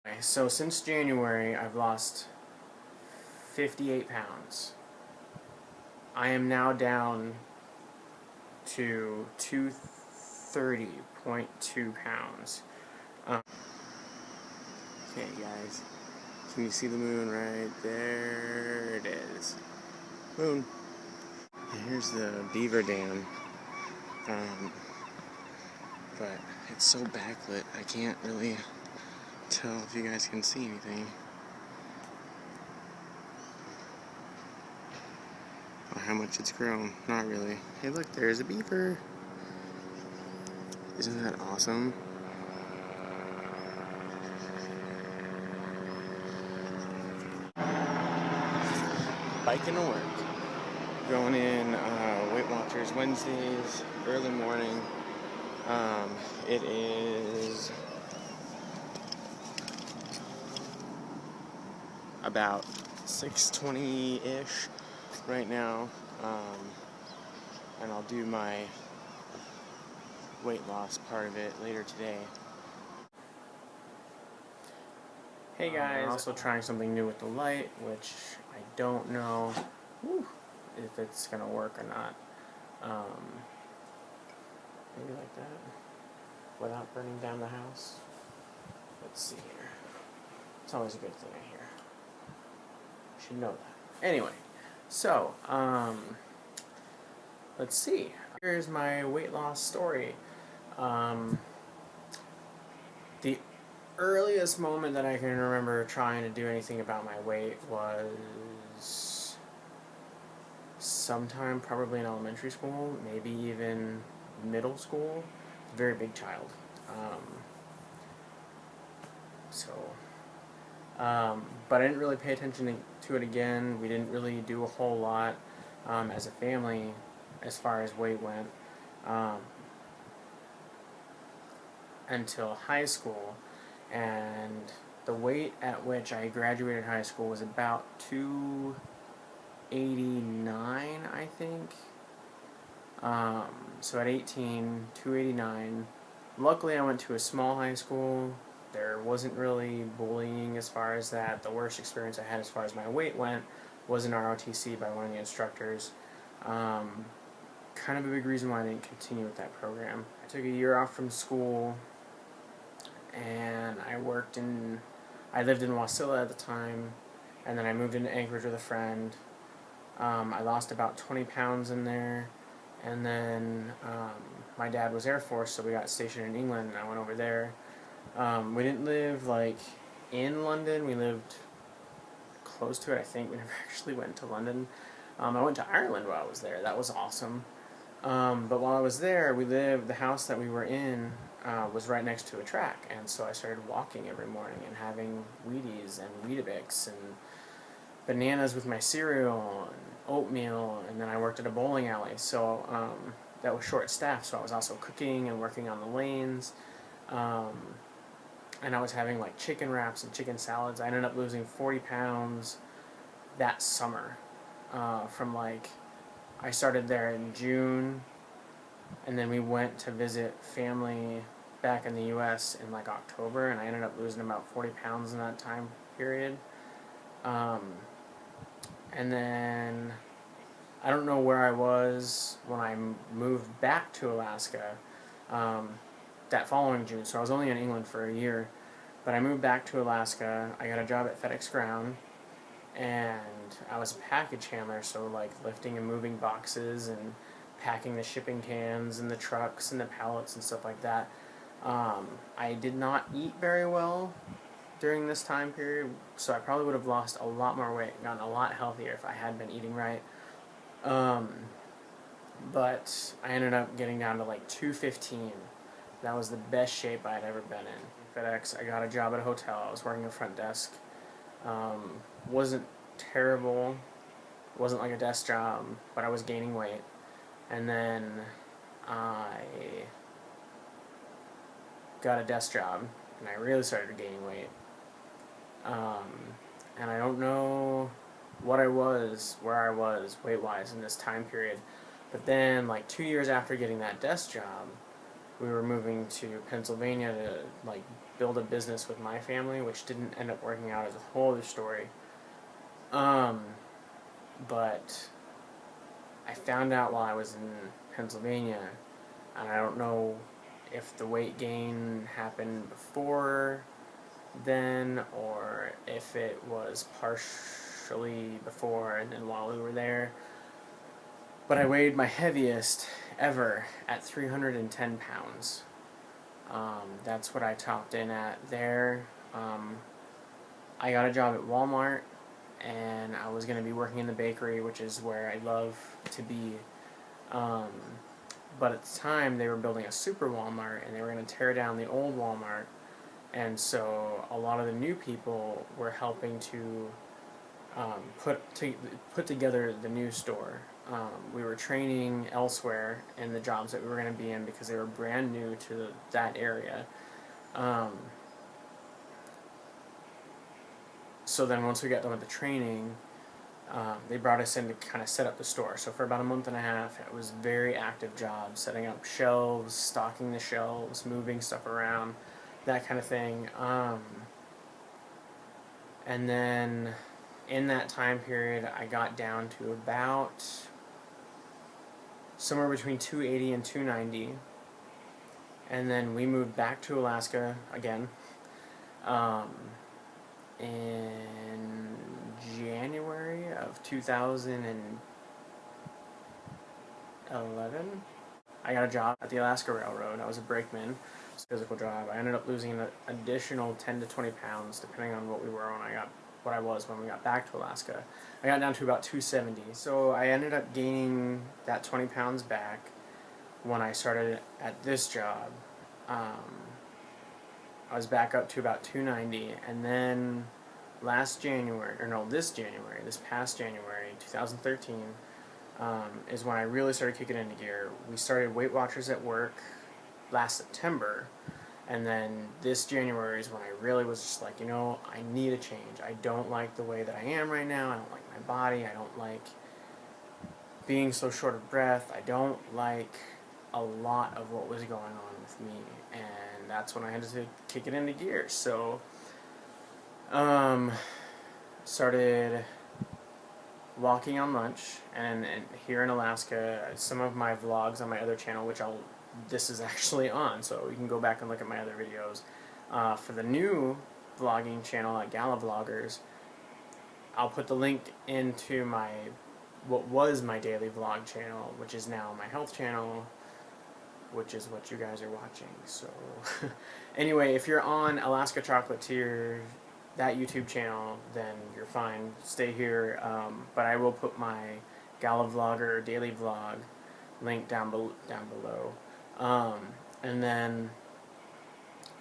Okay, so since January, I've lost 58 pounds. I am now down to 230.2 pounds. Okay, guys, can you see the moon right there? It is. Moon. And here's the beaver dam. But it's so backlit, I can't really tell if you guys can see anything. Or how much it's grown. Not really. Hey, look, there's a beaver. Isn't that awesome? Biking to work. Going in Weight Watchers Wednesdays, early morning. It is about 6:20-ish right now, and I'll do my weight loss part of it later today. Hey guys, I'm also trying something new with the light, which I don't know if it's gonna work or not. Maybe like that, without burning down the house. Let's see here. It's always a good thing, I hear. You should know that. Anyway, so, let's see. Here's my weight loss story. The earliest moment that I can remember trying to do anything about my weight was sometime probably in elementary school, maybe even middle school. Very big child. But I didn't really pay attention to it again. We didn't really do a whole lot as a family as far as weight went until high school. And the weight at which I graduated high school was about 289, I think. So at 18, 289. Luckily, I went to a small high school. There wasn't really bullying as far as that. The worst experience I had as far as my weight went was in ROTC by one of the instructors. Kind of a big reason why I didn't continue with that program. I took a year off from school, and I lived in Wasilla at the time, and then I moved into Anchorage with a friend. I lost about 20 pounds in there, and then my dad was Air Force, so we got stationed in England, and I went over there. We didn't live in London. We lived close to it, I think. We never actually went to London. I went to Ireland while I was there. That was awesome. But while I was there, the house that we were in was right next to a track, and so I started walking every morning and having Wheaties and Weetabix and bananas with my cereal and oatmeal, and then I worked at a bowling alley, so that was short-staffed, so I was also cooking and working on the lanes, and I was having chicken wraps and chicken salads. I ended up losing 40 pounds that summer from I started there in June, and then we went to visit family back in the U.S. in October, and I ended up losing about 40 pounds in that time period. And then I don't know where I was when I moved back to Alaska that following June, so I was only in England for a year, but I moved back to Alaska. I got a job at FedEx Ground, and I was a package handler, so lifting and moving boxes and packing the shipping cans and the trucks and the pallets and stuff like that. I did not eat very well during this time period, so I probably would have lost a lot more weight, gotten a lot healthier if I had been eating right. But I ended up getting down to 215. That was the best shape I had ever been in. FedEx, I got a job at a hotel. I was working the front desk. Wasn't terrible. It wasn't like a desk job, but I was gaining weight. And then I got a desk job, and I really started gaining weight. And I don't know where I was weight-wise in this time period. But then, 2 years after getting that desk job, we were moving to Pennsylvania to build a business with my family, which didn't end up working out as a whole other story. But I found out while I was in Pennsylvania, and I don't know if the weight gain happened before then or if it was partially before and then while we were there. But I weighed my heaviest ever at 310 pounds. That's what I topped in at there. I got a job at Walmart, and I was going to be working in the bakery, which is where I love to be. But at the time, they were building a super Walmart, and they were going to tear down the old Walmart. And so a lot of the new people were helping to put together the new store. We were training elsewhere in the jobs that we were going to be in because they were brand new to that area. So then once we got done with the training, they brought us in to kind of set up the store. So for about a month and a half, it was a very active job, setting up shelves, stocking the shelves, moving stuff around, that kind of thing. And then in that time period, I got down to about somewhere between 280 and 290. And then we moved back to Alaska again in January of 2011. I got a job at the Alaska Railroad. I was a brakeman. It was a physical job. I ended up losing an additional 10 to 20 pounds depending on what we were on. What I was when we got back to Alaska. I got down to about 270. So I ended up gaining that 20 pounds back when I started at this job. I was back up to about 290, and then this past January, 2013, is when I really started kicking into gear. We started Weight Watchers at work last September. And then this January is when I really was just like, I need a change. I don't like the way that I am right now. I don't like my body. I don't like being so short of breath. I don't like a lot of what was going on with me. And that's when I had to kick it into gear. So, started walking on lunch. And here in Alaska, some of my vlogs on my other channel, this is actually on, so you can go back and look at my other videos. For the new vlogging channel at Gala Vloggers, I'll put the link into what was my daily vlog channel, which is now my health channel, which is what you guys are watching. So anyway, if you're on Alaska Chocolatier, that YouTube channel, then you're fine. Stay here, but I will put my Gala Vlogger daily vlog link down below. And then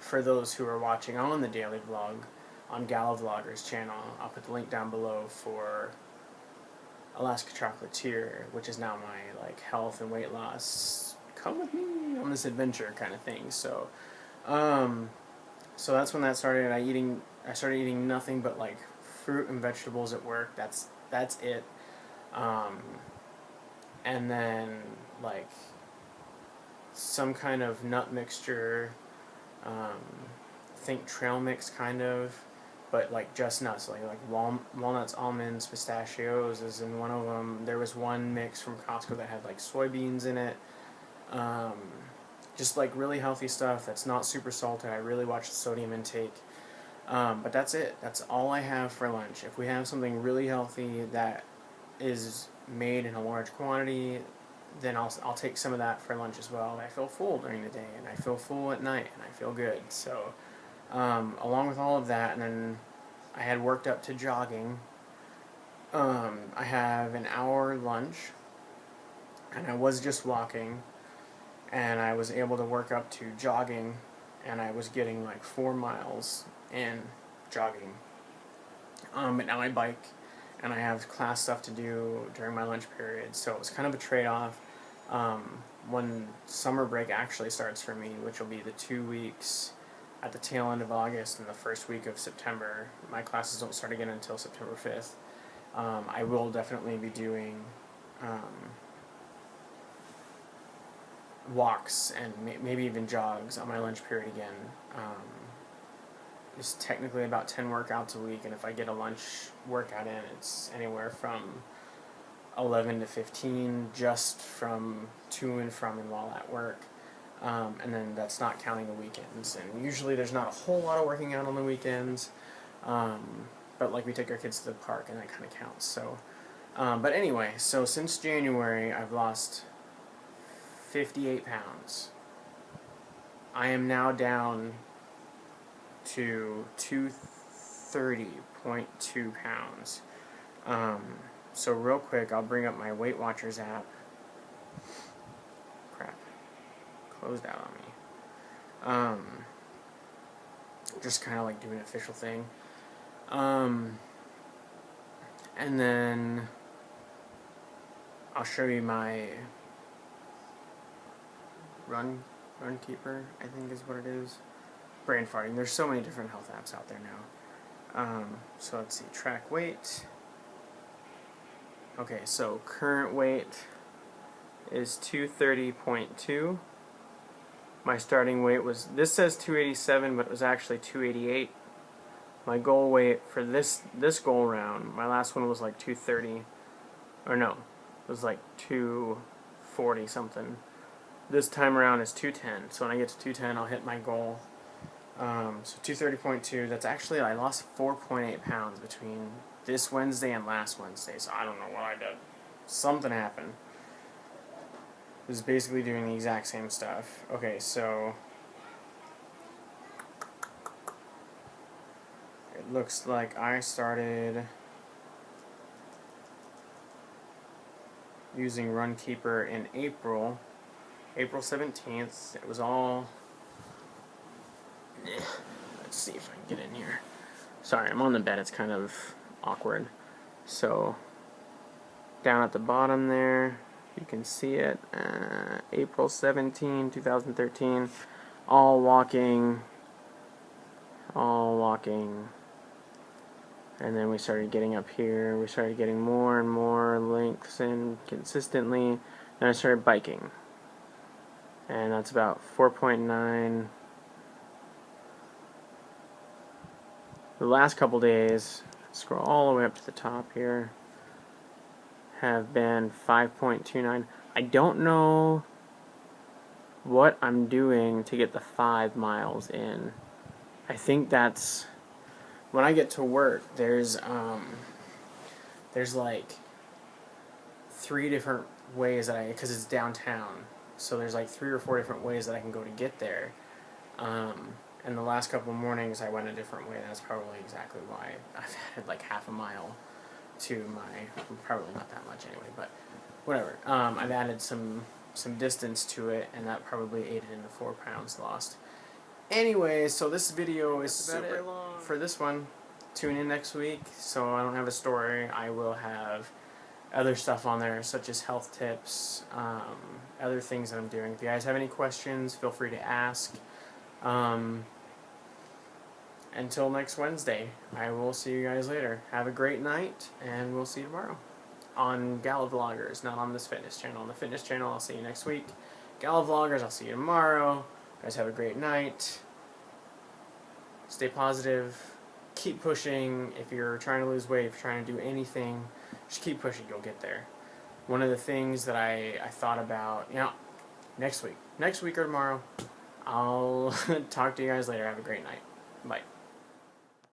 for those who are watching on the daily vlog on Gala Vloggers channel, I'll put the link down below for Alaska Chocolatier, which is now my health and weight loss, come with me on this adventure kind of thing. So so that's when that started. I started eating nothing but fruit and vegetables at work. That's it. And then some kind of nut mixture, think trail mix kind of, but just nuts, walnuts, almonds, pistachios is in one of them. There was one mix from Costco that had soybeans in it. Just really healthy stuff that's not super salted. I really watch the sodium intake. But that's it. That's all I have for lunch. If we have something really healthy that is made in a large quantity, then I'll take some of that for lunch as well. I feel full during the day, and I feel full at night, and I feel good. So, along with all of that, and then I had worked up to jogging. I have an hour lunch, and I was just walking, and I was able to work up to jogging, and I was getting 4 miles in jogging. But now I bike, and I have class stuff to do during my lunch period, so it was kind of a trade-off. When summer break actually starts for me, which will be the 2 weeks at the tail end of August and the first week of September, my classes don't start again until September 5th. I will definitely be doing walks and maybe even jogs on my lunch period again. is technically about 10 workouts a week, and if I get a lunch workout in, it's anywhere from 11 to 15 just from to and from and while at work. And then that's not counting the weekends. And usually there's not a whole lot of working out on the weekends, but like we take our kids to the park and that kind of counts. So, but anyway, so since January I've lost 58 pounds. I am now down to 230.2 pounds. So real quick, I'll bring up my Weight Watchers app. Crap. Closed out on me. Just kind of like do an official thing. And then I'll show you my Runkeeper, I think is what it is. Brain farting. There's so many different health apps out there now. So let's see. Track weight. Okay, so current weight is 230.2. My starting weight was, this says 287, but it was actually 288. My goal weight for this goal round, my last one was like 230, or no, it was like 240 something. This time around is 210, so when I get to 210, I'll hit my goal. So 230.2, that's actually, I lost 4.8 pounds between this Wednesday and last Wednesday, so I don't know what I did. Something happened. It was basically doing the exact same stuff. Okay, so it looks like I started using Runkeeper in April 17th. It was all... Let's see if I can get in here. Sorry, I'm on the bed. It's kind of awkward. So, down at the bottom there, you can see it. April 17, 2013. All walking. And then we started getting up here. We started getting more and more lengths in consistently. Then I started biking. And that's about 4.9. The last couple days, scroll all the way up to the top here, have been 5.29. I don't know what I'm doing to get the 5 miles in. I think that's when I get to work. There's like 3 different ways that because it's downtown, so there's like 3 or 4 different ways that I can go to get there. And the last couple of mornings I went a different way. That's probably exactly why I've added like half a mile to my, probably not that much anyway, but whatever. I've added some distance to it, and that probably aided in the 4 pounds lost. Anyway, so this video is super long for this one. Tune in next week. So I don't have a story. I will have other stuff on there, such as health tips, other things that I'm doing. If you guys have any questions, feel free to ask. Until next Wednesday, I will see you guys later. Have a great night, and we'll see you tomorrow on Gala Vloggers, not on this fitness channel. On the fitness channel, I'll see you next week. Gala Vloggers, I'll see you tomorrow. You guys have a great night. Stay positive. Keep pushing. If you're trying to lose weight, if you're trying to do anything, just keep pushing. You'll get there. One of the things that I thought about, next week or tomorrow, I'll talk to you guys later. Have a great night. Bye.